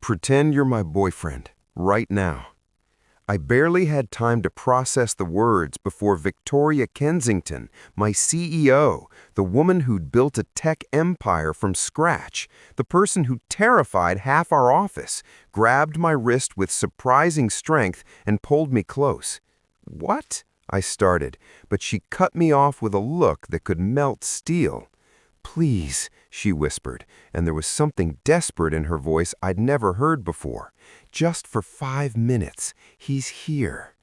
Pretend you're my boyfriend, right now. I barely had time to process the words before Victoria Kensington, my CEO, the woman who'd built a tech empire from scratch, the person who terrified half our office, grabbed my wrist with surprising strength and pulled me close. "What?" I started, but she cut me off with a look that could melt steel. "Please," she whispered, and there was something desperate in her voice I'd never heard before. "Just for 5 minutes. He's here."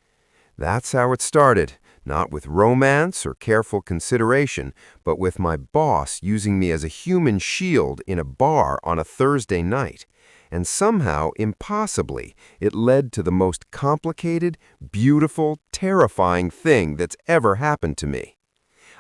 That's how it started, not with romance or careful consideration, but with my boss using me as a human shield in a bar on a Thursday night. And somehow, impossibly, it led to the most complicated, beautiful, terrifying thing that's ever happened to me.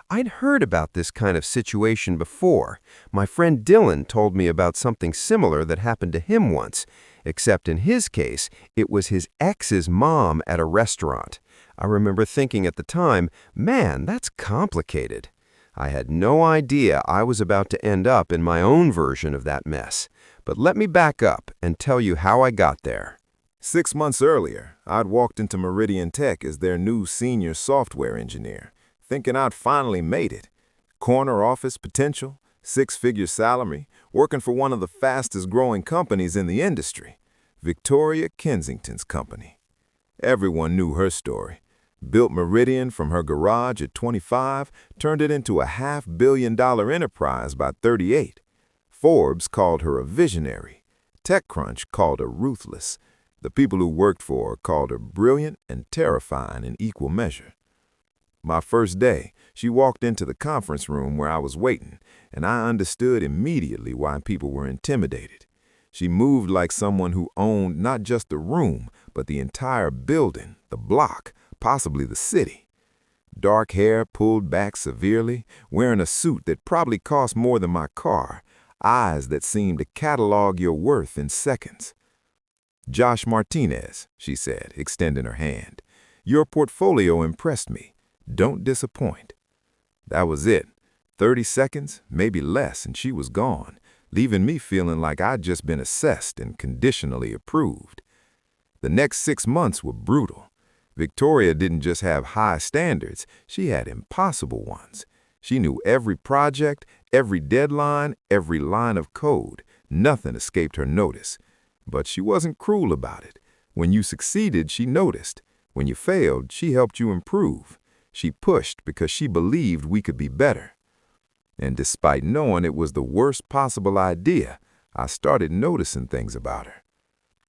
I'd heard about this kind of situation before. My friend Dylan told me about something similar that happened to him once, except in his case, it was his ex's mom at a restaurant. I remember thinking at the time, man, that's complicated. I had no idea I was about to end up in my own version of that mess. But let me back up and tell you how I got there. 6 months earlier, I'd walked into Meridian Tech as their new senior software engineer, thinking I'd finally made it. Corner office potential, 6-figure salary, working for one of the fastest growing companies in the industry, Victoria Kensington's company. Everyone knew her story. Built Meridian from her garage at 25, turned it into a $500 million enterprise by 38. Forbes called her a visionary. TechCrunch called her ruthless. The people who worked for her called her brilliant and terrifying in equal measure. My first day, she walked into the conference room where I was waiting, and I understood immediately why people were intimidated. She moved like someone who owned not just the room, but the entire building, the block, possibly the city. Dark hair pulled back severely, wearing a suit that probably cost more than my car, eyes that seemed to catalog your worth in seconds. "Josh Martinez," she said, extending her hand. "Your portfolio impressed me. Don't disappoint." That was it. 30 seconds, maybe less, and she was gone, leaving me feeling like I'd just been assessed and conditionally approved. The next 6 months were brutal. Victoria didn't just have high standards, she had impossible ones. She knew every project, every deadline, every line of code. Nothing escaped her notice. But she wasn't cruel about it. When you succeeded, she noticed. When you failed, she helped you improve. She pushed because she believed we could be better. And despite knowing it was the worst possible idea, I started noticing things about her.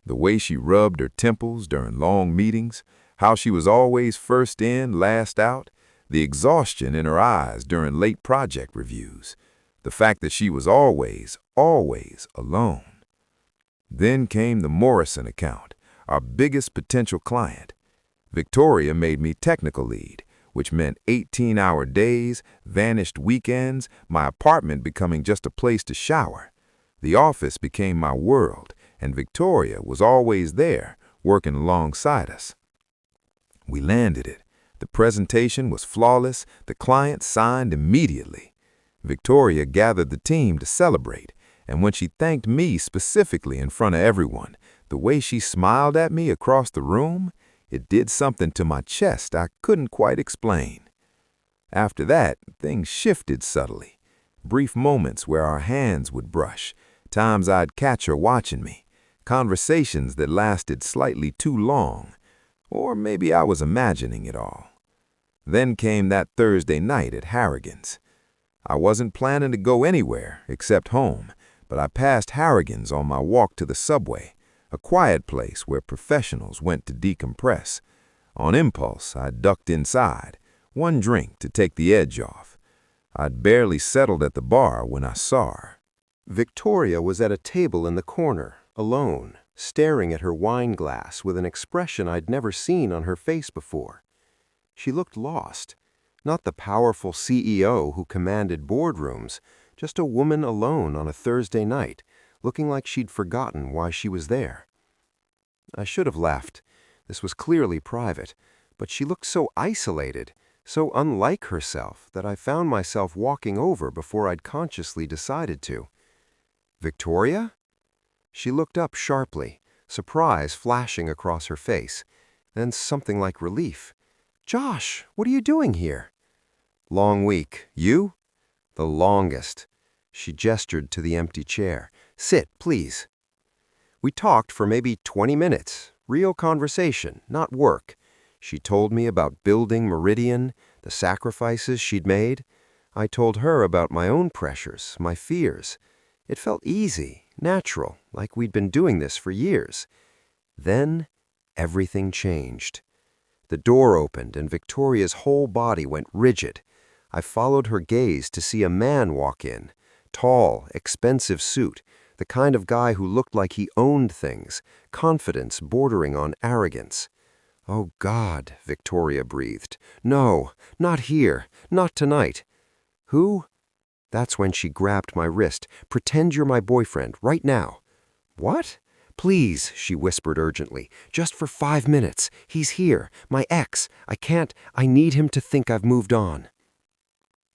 The way she rubbed her temples during long meetings, how she was always first in, last out, the exhaustion in her eyes during late project reviews, the fact that she was always, always alone. Then came the Morrison account, our biggest potential client. Victoria made me technical lead, which meant 18-hour days, vanished weekends, my apartment becoming just a place to shower. The office became my world, and Victoria was always there, working alongside us. We landed it. The presentation was flawless. The client signed immediately. Victoria gathered the team to celebrate, and when she thanked me specifically in front of everyone, the way she smiled at me across the room, it did something to my chest I couldn't quite explain. After that, things shifted subtly. Brief moments where our hands would brush, times I'd catch her watching me, conversations that lasted slightly too long, or maybe I was imagining it all. Then came that Thursday night at Harrigan's. I wasn't planning to go anywhere except home, but I passed Harrigan's on my walk to the subway, a quiet place where professionals went to decompress. On impulse, I ducked inside, one drink to take the edge off. I'd barely settled at the bar when I saw her. Victoria was at a table in the corner, alone, staring at her wine glass with an expression I'd never seen on her face before. She looked lost, not the powerful CEO who commanded boardrooms, just a woman alone on a Thursday night, looking like she'd forgotten why she was there. I should have left. This was clearly private, but she looked so isolated, so unlike herself, that I found myself walking over before I'd consciously decided to. "Victoria?" She looked up sharply, surprise flashing across her face, then something like relief. "Josh, what are you doing here?" "Long week. You?" "The longest." She gestured to the empty chair. "Sit, please." We talked for maybe 20 minutes. Real conversation, not work. She told me about building Meridian, the sacrifices she'd made. I told her about my own pressures, my fears. It felt easy, natural, like we'd been doing this for years. Then, everything changed. The door opened and Victoria's whole body went rigid. I followed her gaze to see a man walk in. Tall, expensive suit, the kind of guy who looked like he owned things, confidence bordering on arrogance. "Oh God," Victoria breathed. "No, not here, not tonight." "Who?" That's when she grabbed my wrist. "Pretend you're my boyfriend, right now." "What?" "Please," she whispered urgently. "Just for 5 minutes. He's here, my ex. I need him to think I've moved on."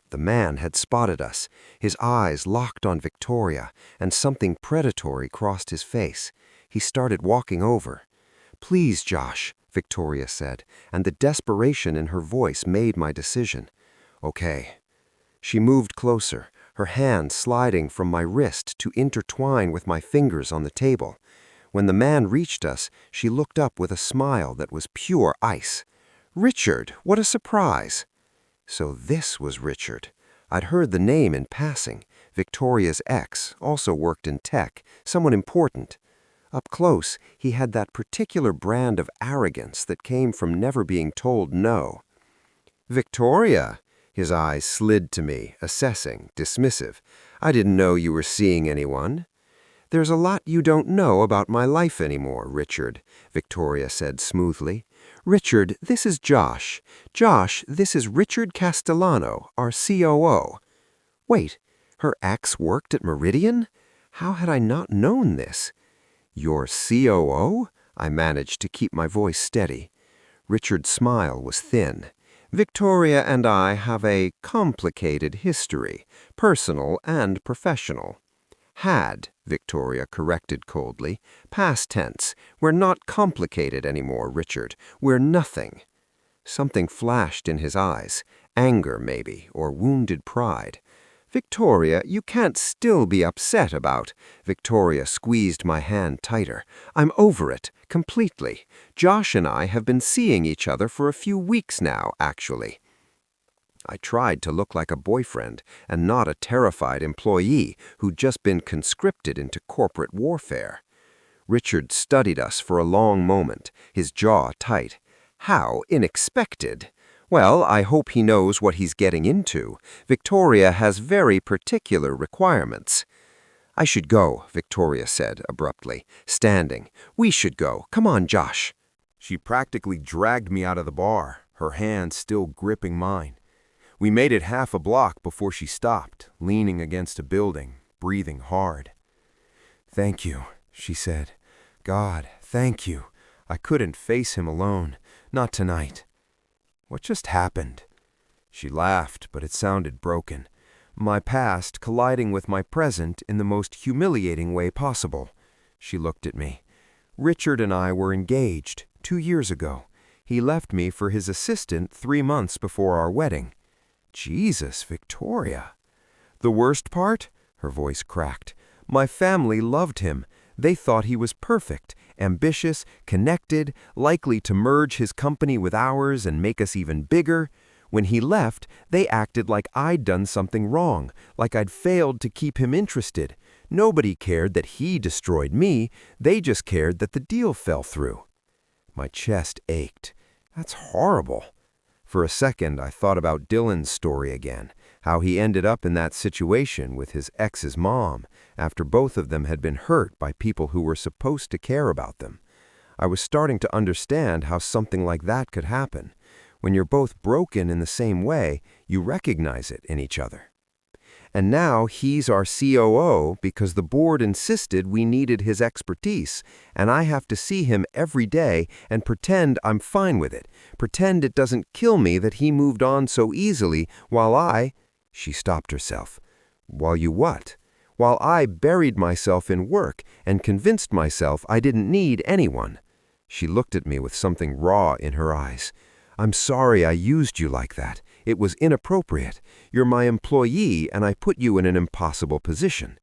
The man had spotted us. His eyes locked on Victoria, and something predatory crossed his face. He started walking over. "Please, Josh," Victoria said, and the desperation in her voice made my decision. "Okay." She moved closer, her hand sliding from my wrist to intertwine with my fingers on the table. When the man reached us, she looked up with a smile that was pure ice. "Richard, what a surprise!" So this was Richard. I'd heard the name in passing. Victoria's ex, also worked in tech, someone important. Up close, he had that particular brand of arrogance that came from never being told no. "Victoria!" His eyes slid to me, assessing, dismissive. "I didn't know you were seeing anyone." "There's a lot you don't know about my life anymore, Richard," Victoria said smoothly. "Richard, this is Josh. Josh, this is Richard Castellano, our COO. Wait, her ex worked at Meridian? How had I not known this? "Your COO?" I managed to keep my voice steady. Richard's smile was thin. "Victoria and I have a complicated history, personal and professional." "Had," Victoria corrected coldly. "Past tense. We're not complicated anymore, Richard. We're nothing." Something flashed in his eyes. Anger, maybe, or wounded pride. "Victoria, you can't still be upset about—" Victoria squeezed my hand tighter. "I'm over it, completely. Josh and I have been seeing each other for a few weeks now, actually." I tried to look like a boyfriend and not a terrified employee who'd just been conscripted into corporate warfare. Richard studied us for a long moment, his jaw tight. "How unexpected. Well, I hope he knows what he's getting into. Victoria has very particular requirements." "I should go," Victoria said abruptly, standing. "We should go. Come on, Josh." She practically dragged me out of the bar, her hand still gripping mine. We made it half a block before she stopped, leaning against a building, breathing hard. "Thank you," she said. "God, thank you. I couldn't face him alone. Not tonight." "What just happened?" She laughed, but it sounded broken. "My past colliding with my present in the most humiliating way possible." She looked at me. "Richard and I were engaged 2 years ago. He left me for his assistant 3 months before our wedding." "Jesus, Victoria." "The worst part?" Her voice cracked. "My family loved him. They thought he was perfect, ambitious, connected, likely to merge his company with ours and make us even bigger. When he left, they acted like I'd done something wrong, like I'd failed to keep him interested. Nobody cared that he destroyed me. They just cared that the deal fell through." My chest ached. That's horrible. For a second, I thought about Dylan's story again, how he ended up in that situation with his ex's mom, after both of them had been hurt by people who were supposed to care about them. I was starting to understand how something like that could happen. When you're both broken in the same way, you recognize it in each other. And now he's our COO because the board insisted we needed his expertise, and I have to see him every day and pretend I'm fine with it, pretend it doesn't kill me that he moved on so easily while I— She stopped herself. "While you what?" while I buried myself in work and convinced myself I didn't need anyone. She looked at me with something raw in her eyes. I'm sorry I used you like that. It was inappropriate. You're my employee, and I put you in an impossible position.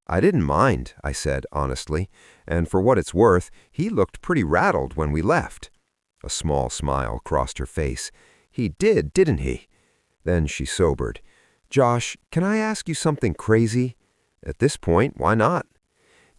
I didn't mind, I said honestly, and for what it's worth, he looked pretty rattled when we left. A small smile crossed her face. He did, didn't he? Then she sobered. Josh, can I ask you something crazy? At this point, why not?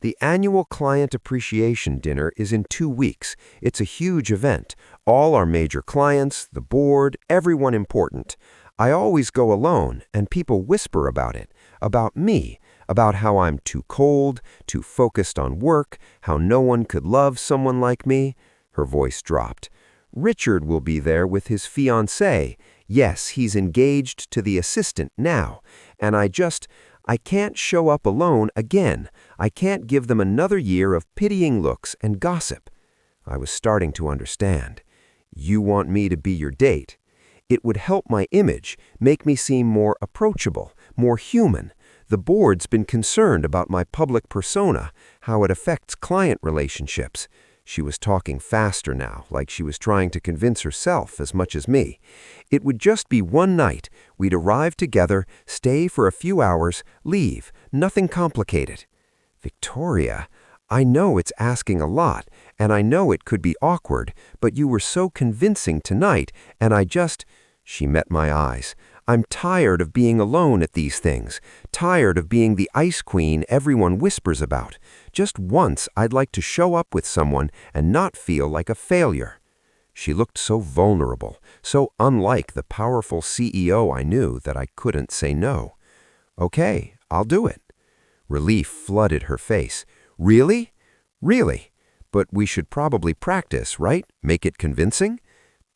The annual Client Appreciation Dinner is in 2 weeks. It's a huge event. All our major clients, the board, everyone important. I always go alone, and people whisper about it, about me, about how I'm too cold, too focused on work, how no one could love someone like me. Her voice dropped. Richard will be there with his fiancée. Yes, he's engaged to the assistant now, and I can't show up alone again. I can't give them another year of pitying looks and gossip. I was starting to understand. You want me to be your date. It would help my image, make me seem more approachable, more human. The board's been concerned about my public persona, how it affects client relationships. She was talking faster now, like she was trying to convince herself as much as me. It would just be one night. We'd arrive together, stay for a few hours, leave. Nothing complicated. Victoria, I know it's asking a lot, and I know it could be awkward, but you were so convincing tonight, and She met my eyes. I'm tired of being alone at these things, tired of being the ice queen everyone whispers about. Just once I'd like to show up with someone and not feel like a failure. She looked so vulnerable, so unlike the powerful CEO I knew that I couldn't say no. Okay, I'll do it. Relief flooded her face. Really? Really? But we should probably practice, right? Make it convincing?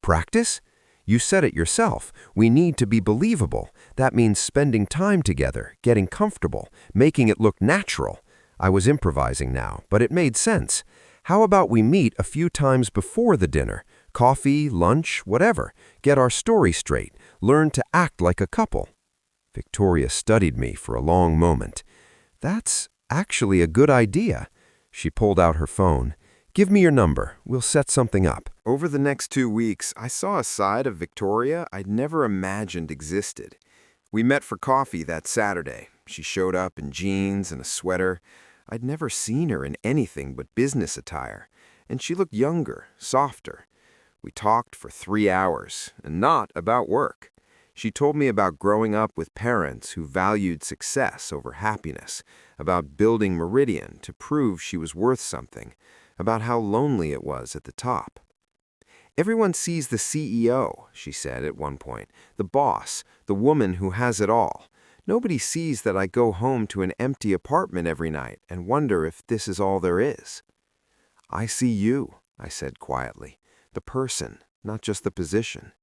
Practice? You said it yourself. We need to be believable. That means spending time together, getting comfortable, making it look natural. I was improvising now, but it made sense. How about we meet a few times before the dinner? Coffee, lunch, whatever. Get our story straight. Learn to act like a couple. Victoria studied me for a long moment. That's actually a good idea. She pulled out her phone. Give me your number. We'll set something up. Over the next 2 weeks, I saw a side of Victoria I'd never imagined existed. We met for coffee that Saturday. She showed up in jeans and a sweater. I'd never seen her in anything but business attire, and she looked younger, softer. We talked for 3 hours, and not about work. She told me about growing up with parents who valued success over happiness, about building Meridian to prove she was worth something, about how lonely it was at the top. Everyone sees the CEO, she said at one point, the boss, the woman who has it all. Nobody sees that I go home to an empty apartment every night and wonder if this is all there is. I see you, I said quietly, the person, not just the position.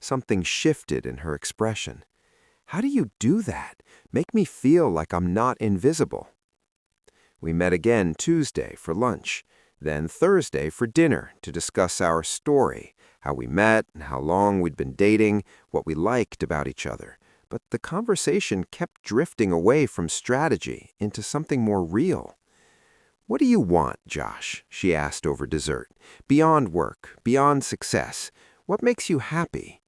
Something shifted in her expression. How do you do that? Make me feel like I'm not invisible. We met again Tuesday for lunch, then Thursday for dinner to discuss our story, how we met and how long we'd been dating, what we liked about each other. But the conversation kept drifting away from strategy into something more real. What do you want, Josh? She asked over dessert. Beyond work, beyond success, what makes you happy?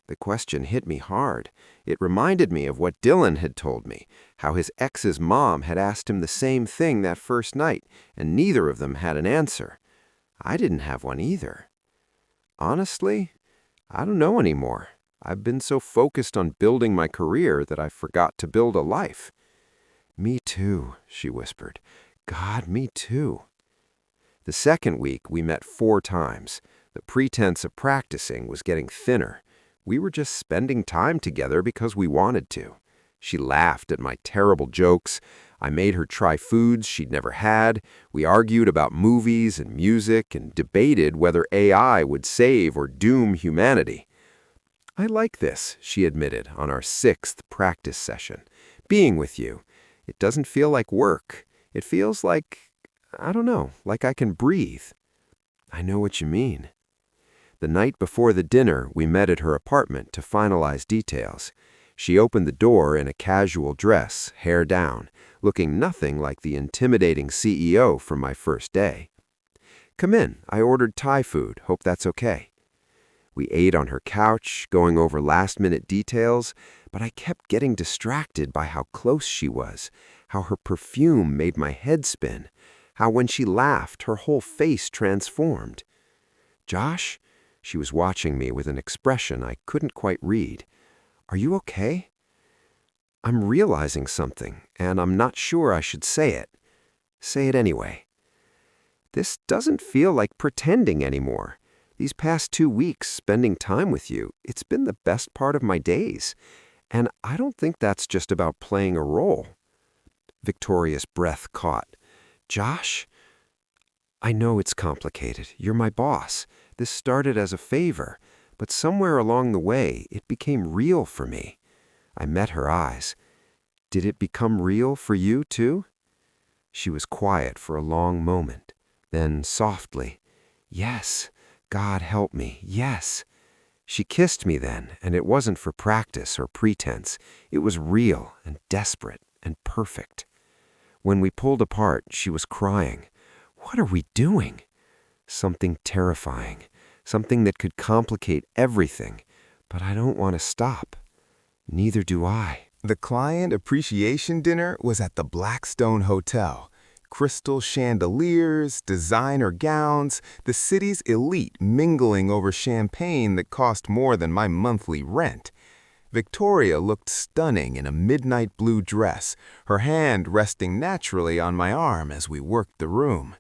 The question hit me hard. It reminded me of what Dylan had told me, how his ex's mom had asked him the same thing that first night, and neither of them had an answer. I didn't have one either. Honestly, I don't know anymore. I've been so focused on building my career that I forgot to build a life. Me too, she whispered. God, me too. The second week, we met 4 times. The pretense of practicing was getting thinner. We were just spending time together because we wanted to. She laughed at my terrible jokes. I made her try foods she'd never had. We argued about movies and music and debated whether AI would save or doom humanity. I like this, she admitted on our 6th practice session. Being with you. It doesn't feel like work. It feels like, I don't know, like I can breathe. I know what you mean. The night before the dinner, we met at her apartment to finalize details. She opened the door in a casual dress, hair down, looking nothing like the intimidating CEO from my first day. "Come in. I ordered Thai food. Hope that's okay." We ate on her couch, going over last-minute details, but I kept getting distracted by how close she was, how her perfume made my head spin, how when she laughed, her whole face transformed. "Josh?" She was watching me with an expression I couldn't quite read. "Are you okay?" "I'm realizing something, and I'm not sure I should say it." "Say it anyway." "This doesn't feel like pretending anymore. These past 2 weeks spending time with you, it's been the best part of my days. And I don't think that's just about playing a role." Victoria's breath caught. "Josh? I know it's complicated. You're my boss. This started as a favor, but somewhere along the way, it became real for me." I met her eyes. "Did it become real for you, too?" She was quiet for a long moment. Then softly, "Yes, God help me, yes." She kissed me then, and it wasn't for practice or pretense. It was real and desperate and perfect. When we pulled apart, she was crying. "What are we doing?" Something terrifying, something that could complicate everything, but I don't want to stop. Neither do I. The client appreciation dinner was at the Blackstone Hotel. Crystal chandeliers, designer gowns, the city's elite mingling over champagne that cost more than my monthly rent. Victoria looked stunning in a midnight blue dress, her hand resting naturally on my arm as we worked the room.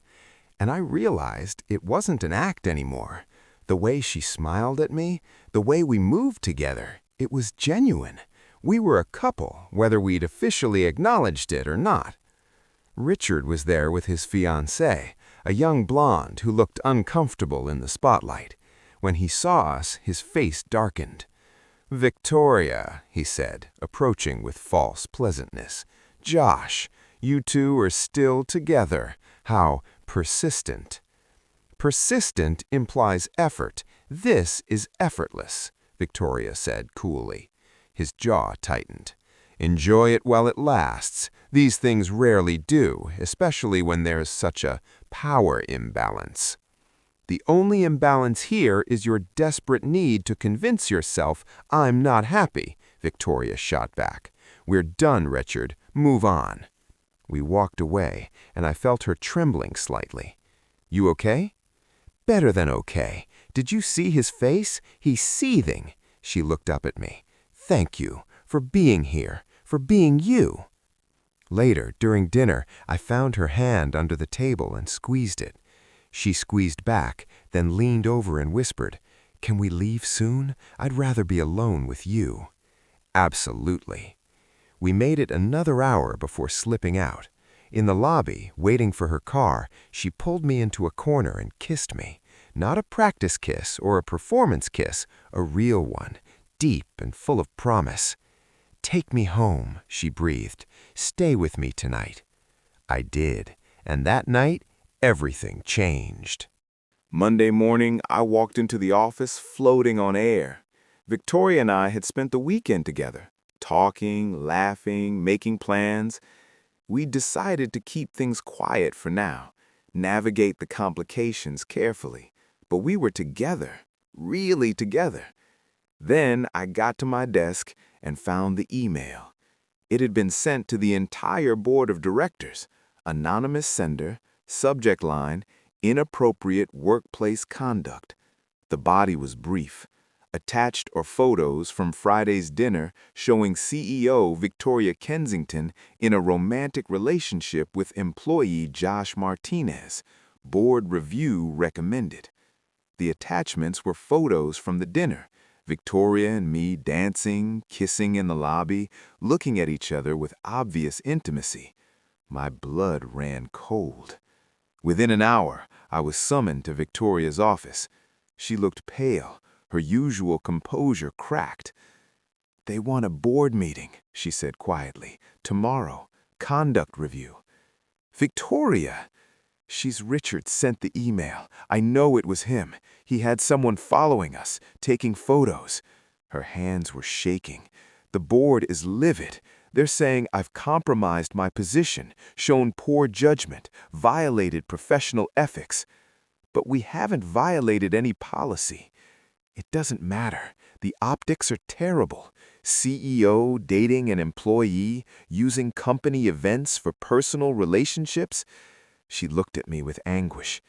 And I realized it wasn't an act anymore. The way she smiled at me, the way we moved together, it was genuine. We were a couple, whether we'd officially acknowledged it or not. Richard was there with his fiancée, a young blonde who looked uncomfortable in the spotlight. When he saw us, his face darkened. "Victoria," he said, approaching with false pleasantness. "Josh, you two are still together. How persistent." "Persistent implies effort. This is effortless," Victoria said coolly. His jaw tightened. "Enjoy it while it lasts. These things rarely do, especially when there's such a power imbalance." "The only imbalance here is your desperate need to convince yourself I'm not happy," Victoria shot back. "We're done, Richard. Move on." We walked away, and I felt her trembling slightly. "You okay?" "Better than okay. Did you see his face? He's seething." She looked up at me. "Thank you for being here, for being you." Later, during dinner, I found her hand under the table and squeezed it. She squeezed back, then leaned over and whispered, "Can we leave soon? I'd rather be alone with you." "Absolutely." We made it another hour before slipping out. In the lobby, waiting for her car, she pulled me into a corner and kissed me. Not a practice kiss or a performance kiss, a real one, deep and full of promise. "Take me home," she breathed. "Stay with me tonight." I did, and that night, everything changed. Monday morning, I walked into the office floating on air. Victoria and I had spent the weekend together, talking, laughing, making plans. We decided to keep things quiet for now, navigate the complications carefully. But we were together, really together. Then I got to my desk and found the email. It had been sent to the entire board of directors. Anonymous sender, subject line, inappropriate workplace conduct. The body was brief. Attached are photos from Friday's dinner showing CEO Victoria Kensington in a romantic relationship with employee Josh Martinez. Board review recommended. The attachments were photos from the dinner. Victoria and me dancing, kissing in the lobby, looking at each other with obvious intimacy. My blood ran cold. Within an hour, I was summoned to Victoria's office. She looked pale, her usual composure cracked. "They want a board meeting," she said quietly. "Tomorrow, conduct review." "Victoria!" Richard sent the email. I know it was him. He had someone following us, taking photos." Her hands were shaking. The board is livid. They're saying I've compromised my position, shown poor judgment, violated professional ethics. But we haven't violated any policy. It doesn't matter. The optics are terrible. CEO dating an employee, using company events for personal relationships. She looked at me with anguish.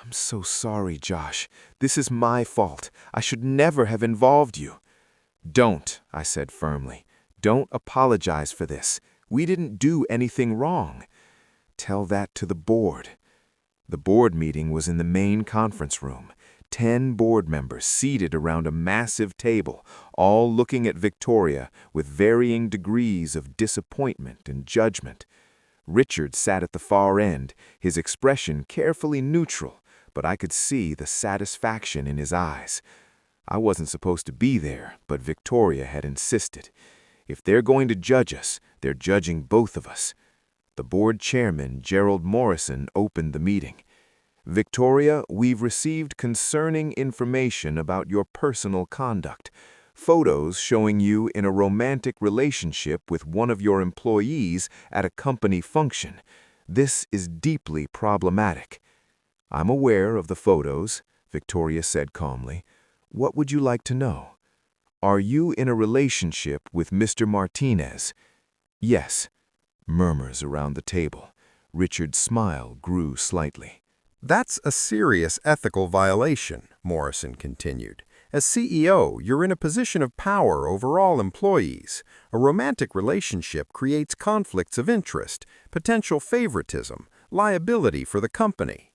I'm so sorry, Josh. This is my fault. I should never have involved you. Don't, I said firmly. Don't apologize for this. We didn't do anything wrong. Tell that to the board. The board meeting was in the main conference room. 10 board members seated around a massive table, all looking at Victoria with varying degrees of disappointment and judgment. Richard sat at the far end, his expression carefully neutral, but I could see the satisfaction in his eyes. I wasn't supposed to be there, but Victoria had insisted. If they're going to judge us, they're judging both of us. The board chairman, Gerald Morrison, opened the meeting. Victoria, we've received concerning information about your personal conduct. Photos showing you in a romantic relationship with one of your employees at a company function. This is deeply problematic. I'm aware of the photos, Victoria said calmly. What would you like to know? Are you in a relationship with Mr. Martinez? Yes. Murmurs around the table. Richard's smile grew slightly. That's a serious ethical violation, Morrison continued. As CEO, you're in a position of power over all employees. A romantic relationship creates conflicts of interest, potential favoritism, liability for the company.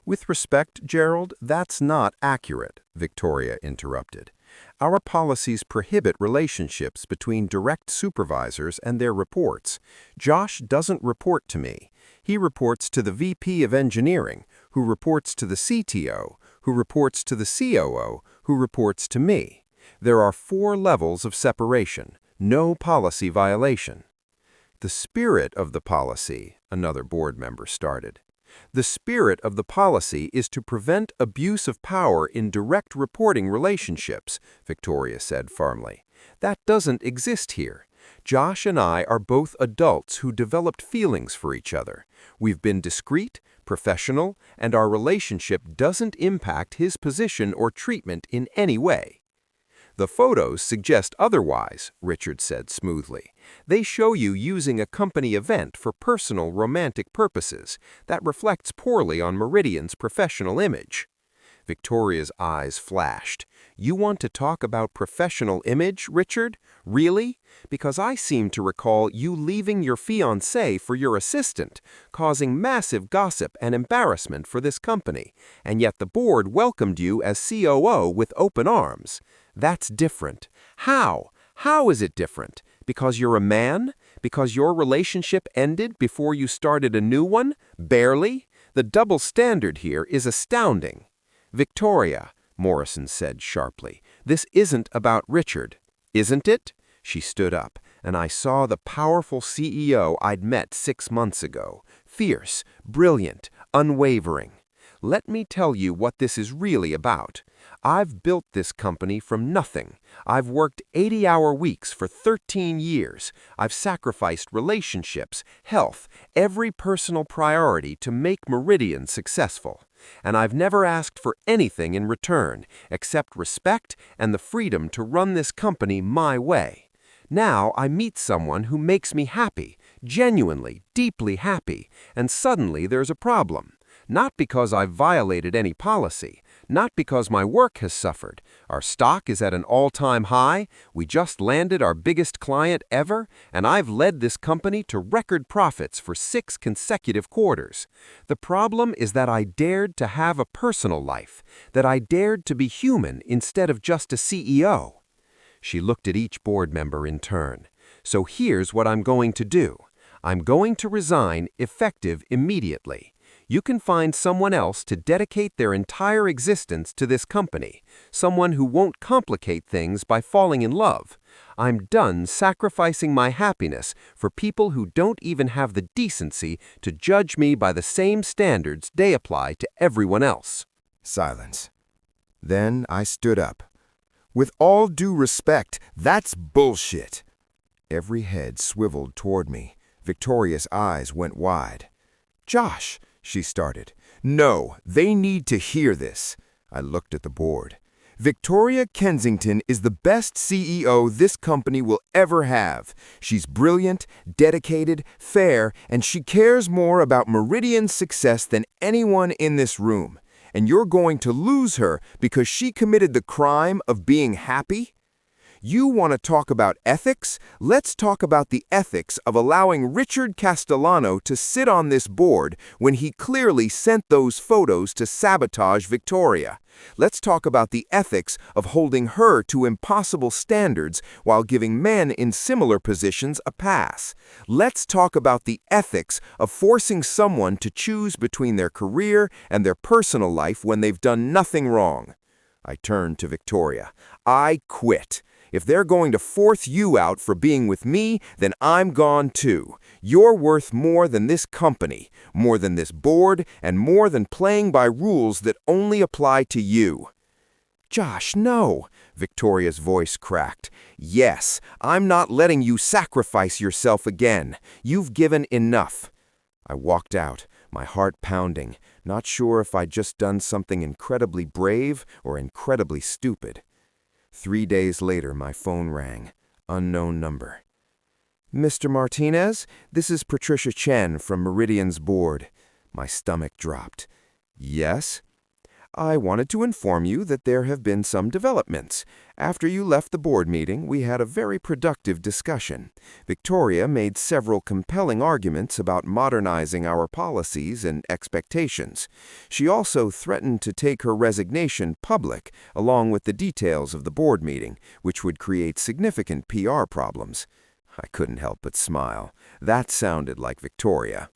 With respect, Gerald, that's not accurate, Victoria interrupted. Our policies prohibit relationships between direct supervisors and their reports. Josh doesn't report to me. He reports to the VP of Engineering, who reports to the CTO, who reports to the COO, who reports to me. There are 4 levels of separation, no policy violation. The spirit of the policy, another board member started. The spirit of the policy is to prevent abuse of power in direct reporting relationships, Victoria said firmly. That doesn't exist here. Josh and I are both adults who developed feelings for each other. We've been discreet, professional, and our relationship doesn't impact his position or treatment in any way. The photos suggest otherwise, Richard said smoothly. They show you using a company event for personal romantic purposes. That reflects poorly on Meridian's professional image. Victoria's eyes flashed. You want to talk about professional image, Richard? Really? Because I seem to recall you leaving your fiancé for your assistant, causing massive gossip and embarrassment for this company, and yet the board welcomed you as COO with open arms. That's different. How? How is it different? Because you're a man? Because your relationship ended before you started a new one? Barely? The double standard here is astounding. Victoria, Morrison said sharply, this isn't about Richard, isn't it? She stood up, and I saw the powerful CEO I'd met 6 months ago. Fierce, brilliant, unwavering. Let me tell you what this is really about. I've built this company from nothing. I've worked 80-hour weeks for 13 years. I've sacrificed relationships, health, every personal priority to make Meridian successful. And I've never asked for anything in return, except respect and the freedom to run this company my way. Now I meet someone who makes me happy, genuinely, deeply happy, and suddenly there's a problem. Not because I've violated any policy, not because my work has suffered. Our stock is at an all-time high, we just landed our biggest client ever, and I've led this company to record profits for 6 consecutive quarters. The problem is that I dared to have a personal life, that I dared to be human instead of just a CEO. She looked at each board member in turn. So here's what I'm going to do. I'm going to resign effective immediately. You can find someone else to dedicate their entire existence to this company, someone who won't complicate things by falling in love. I'm done sacrificing my happiness for people who don't even have the decency to judge me by the same standards they apply to everyone else. Silence. Then I stood up. With all due respect, that's bullshit. Every head swiveled toward me. Victoria's eyes went wide. Josh, she started. No, they need to hear this. I looked at the board. Victoria Kensington is the best CEO this company will ever have. She's brilliant, dedicated, fair, and she cares more about Meridian's success than anyone in this room. And you're going to lose her because she committed the crime of being happy? You want to talk about ethics? Let's talk about the ethics of allowing Richard Castellano to sit on this board when he clearly sent those photos to sabotage Victoria. Let's talk about the ethics of holding her to impossible standards while giving men in similar positions a pass. Let's talk about the ethics of forcing someone to choose between their career and their personal life when they've done nothing wrong. I turned to Victoria. I quit. If they're going to force you out for being with me, then I'm gone too. You're worth more than this company, more than this board, and more than playing by rules that only apply to you. Josh, no, Victoria's voice cracked. Yes, I'm not letting you sacrifice yourself again. You've given enough. I walked out, my heart pounding, not sure if I'd just done something incredibly brave or incredibly stupid. 3 days later, my phone rang. Unknown number. Mr. Martinez, this is Patricia Chen from Meridian's board. My stomach dropped. Yes? I wanted to inform you that there have been some developments. After you left the board meeting, we had a very productive discussion. Victoria made several compelling arguments about modernizing our policies and expectations. She also threatened to take her resignation public, along with the details of the board meeting, which would create significant PR problems. I couldn't help but smile. That sounded like Victoria.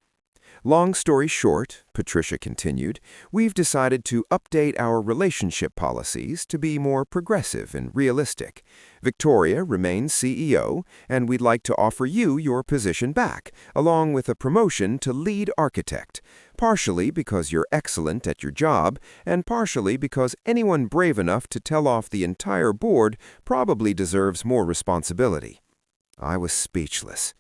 Long story short, Patricia continued, we've decided to update our relationship policies to be more progressive and realistic. Victoria remains CEO, and we'd like to offer you your position back, along with a promotion to lead architect, partially because you're excellent at your job, and partially because anyone brave enough to tell off the entire board probably deserves more responsibility. I was speechless.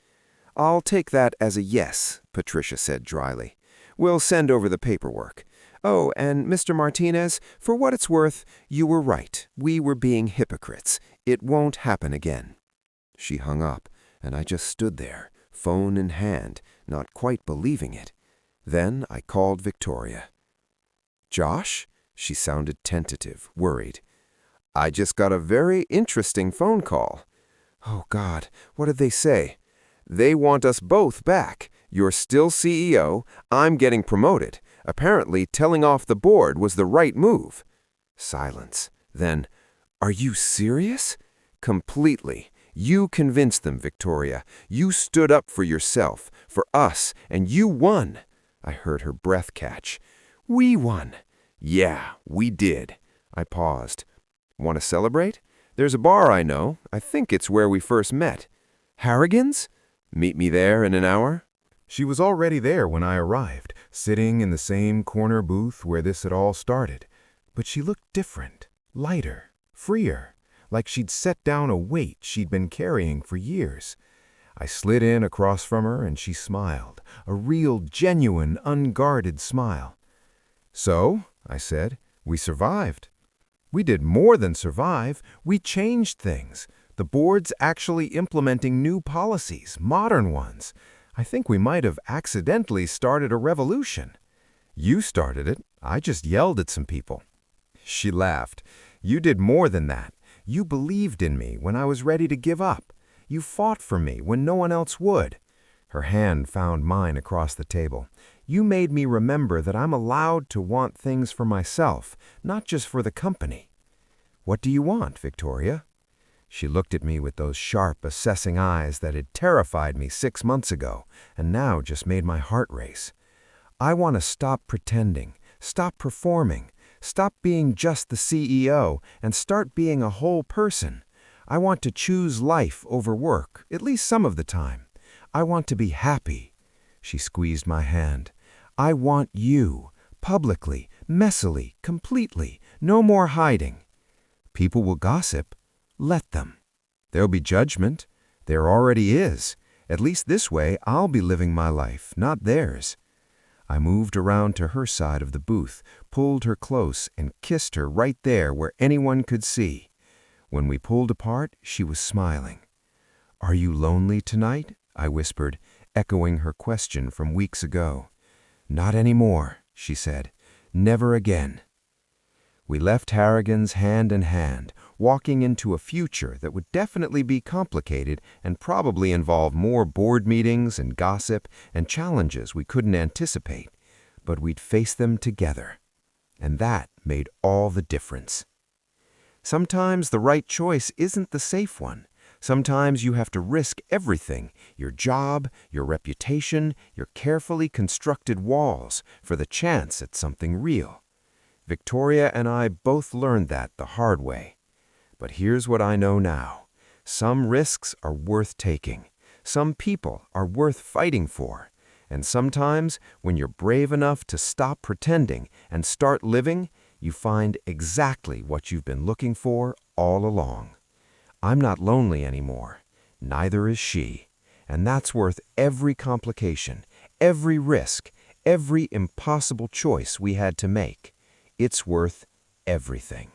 I'll take that as a yes, Patricia said dryly. We'll send over the paperwork. Oh, and Mr. Martinez, for what it's worth, you were right. We were being hypocrites. It won't happen again. She hung up, and I just stood there, phone in hand, not quite believing it. Then I called Victoria. Josh? She sounded tentative, worried. I just got a very interesting phone call. Oh, God, what did they say? They want us both back. You're still CEO. I'm getting promoted. Apparently, telling off the board was the right move. Silence. Then, are you serious? Completely. You convinced them, Victoria. You stood up for yourself, for us, and you won. I heard her breath catch. We won. Yeah, we did. I paused. Want to celebrate? There's a bar I know. I think it's where we first met. Harrigan's? Meet me there in an hour? She was already there when I arrived, sitting in the same corner booth where this had all started. But she looked different, lighter, freer, like she'd set down a weight she'd been carrying for years. I slid in across from her and she smiled, a real, genuine, unguarded smile. So, I said, we survived. We did more than survive. We changed things. The board's actually implementing new policies, modern ones. I think we might have accidentally started a revolution. You started it. I just yelled at some people. She laughed. You did more than that. You believed in me when I was ready to give up. You fought for me when no one else would. Her hand found mine across the table. You made me remember that I'm allowed to want things for myself, not just for the company. What do you want, Victoria? She looked at me with those sharp, assessing eyes that had terrified me 6 months ago and now just made my heart race. I want to stop pretending, stop performing, stop being just the CEO and start being a whole person. I want to choose life over work, at least some of the time. I want to be happy. She squeezed my hand. I want you, publicly, messily, completely, no more hiding. People will gossip. Let them. There'll be judgment. There already is. At least this way, I'll be living my life, not theirs. I moved around to her side of the booth, pulled her close, and kissed her right there where anyone could see. When we pulled apart, she was smiling. "Are you lonely tonight?" I whispered, echoing her question from weeks ago. "Not anymore," she said. "Never again." We left Harrigan's hand in hand, walking into a future that would definitely be complicated and probably involve more board meetings and gossip and challenges we couldn't anticipate. But we'd face them together. And that made all the difference. Sometimes the right choice isn't the safe one. Sometimes you have to risk everything, your job, your reputation, your carefully constructed walls, for the chance at something real. Victoria and I both learned that the hard way. But here's what I know now. Some risks are worth taking. Some people are worth fighting for. And sometimes, when you're brave enough to stop pretending and start living, you find exactly what you've been looking for all along. I'm not lonely anymore. Neither is she. And that's worth every complication, every risk, every impossible choice we had to make. It's worth everything.